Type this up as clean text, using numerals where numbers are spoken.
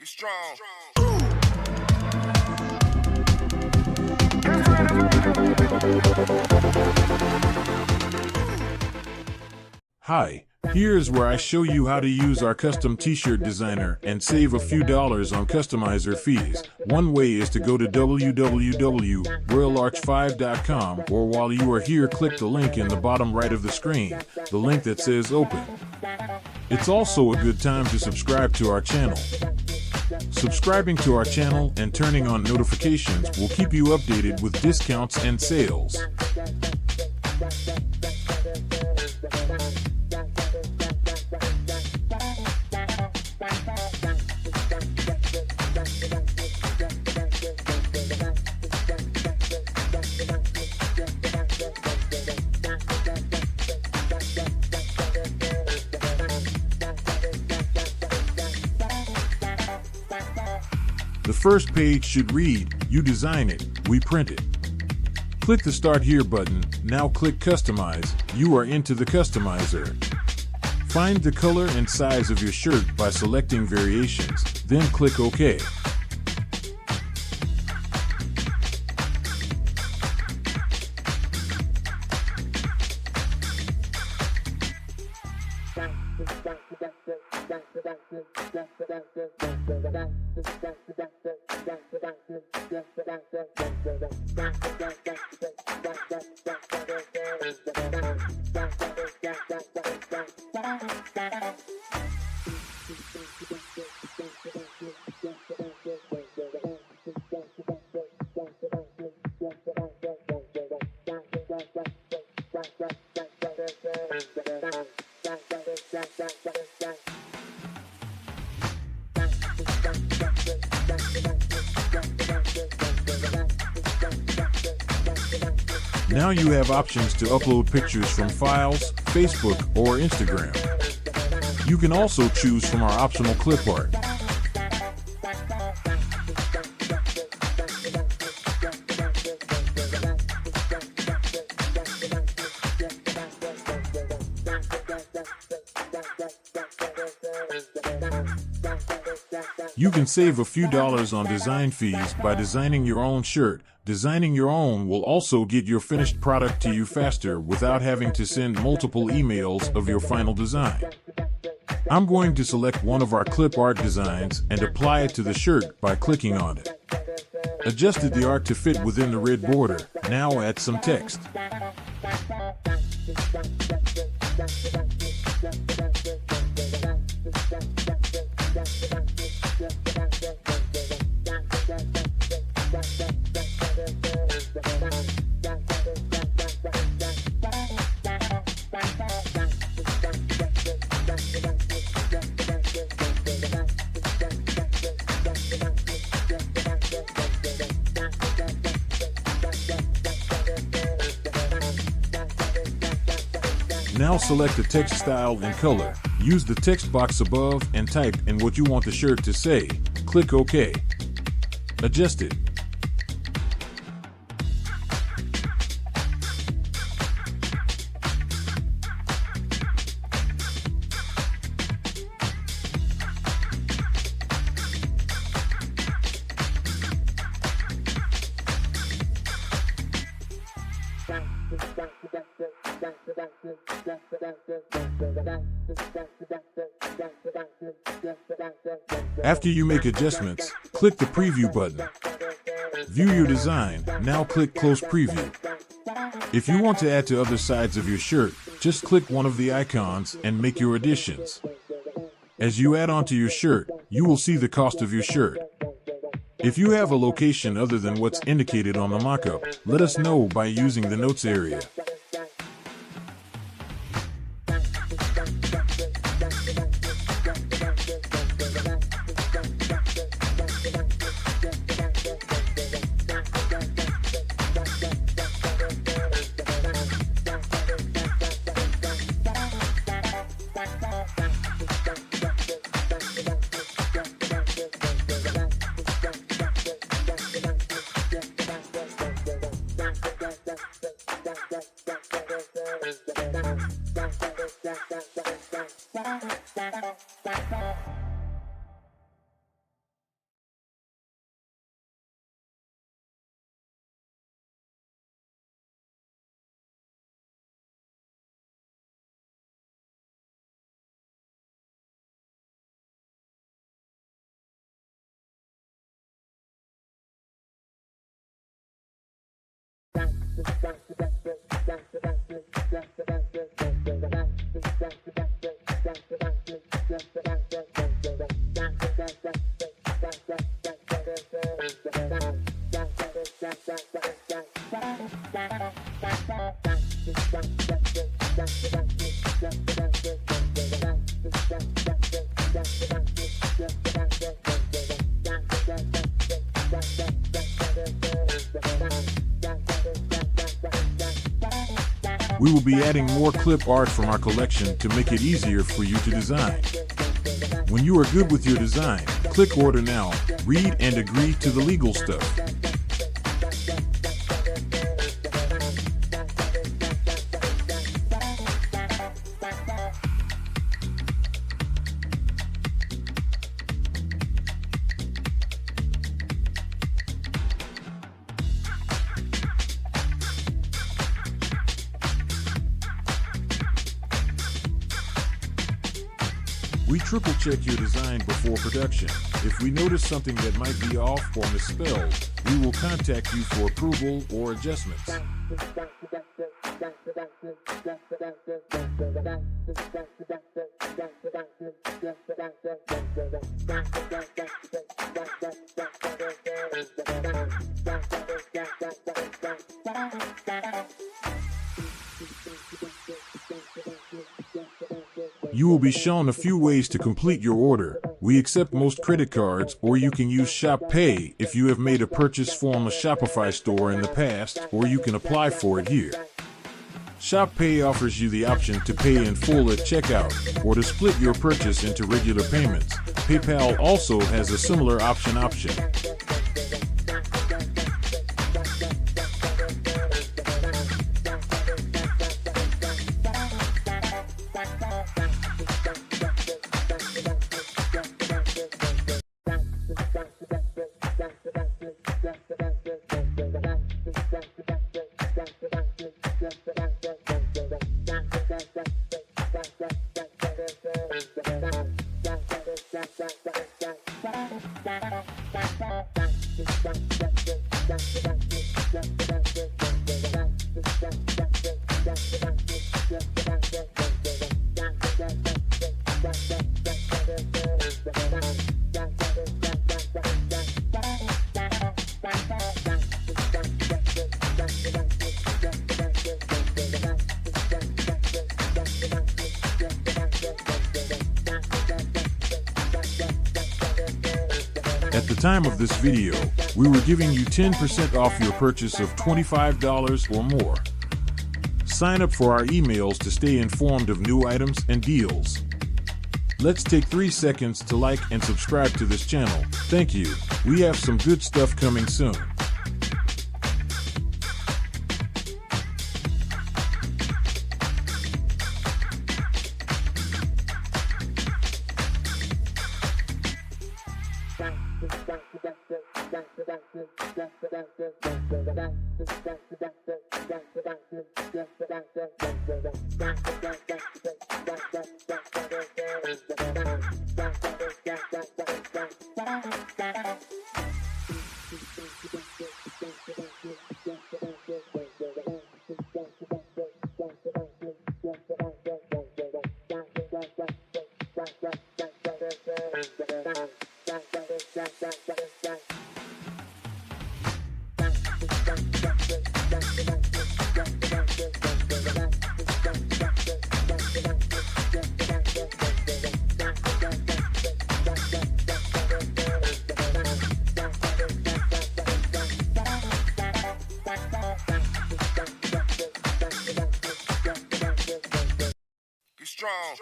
Get strong. Hi, here's where I show you how to use our custom t-shirt designer and save a few dollars on customizer fees. One way is to go to www.royalarch5.com, or while you are here, click the link in the bottom right of the screen, the link that says open. It's also a good time to subscribe to our channel. Subscribing to our channel and turning on notifications will keep you updated with discounts and sales. The first page should read, "You design it, we print it." Click the Start Here button. Now click Customize. You are into the customizer. Find the color and size of your shirt by selecting Variations, then click OK. Now you have options to upload pictures from files, Facebook, or Instagram. You can also choose from our optional clip art. You can save a few dollars on design fees by designing your own shirt. Designing your own will also get your finished product to you faster without having to send multiple emails of your final design. I'm going to select one of our clip art designs and apply it to the shirt by clicking on it. Adjusted the art to fit within the red border. Now add some text. Now select the text style and color. Use the text box above and type in what you want the shirt to say. Click OK. Adjust it. After you make adjustments, click the Preview button. View your design. Now click Close Preview. If you want to add to other sides of your shirt, just click one of the icons and make your additions. As you add onto your shirt, you will see the cost of your shirt. If you have a location other than what's indicated on the mockup, let us know by using the notes area. We will be adding more clip art from our collection to make it easier for you to design. When you are good with your design, click order now, read and agree to the legal stuff. We triple check your design before production. If we notice something that might be off or misspelled, we will contact you for approval or adjustments. You will be shown a few ways to complete your order. We accept most credit cards, or you can use Shop Pay if you have made a purchase from a Shopify store in the past, or you can apply for it here. Shop Pay offers you the option to pay in full at checkout, or to split your purchase into regular payments. PayPal also has a similar option. At the time of this video, we were giving you 10% off your purchase of $25 or more. Sign up for our emails to stay informed of new items and deals. Let's take 3 seconds to like and subscribe to this channel. Thank you. We have some good stuff coming soon. Strong.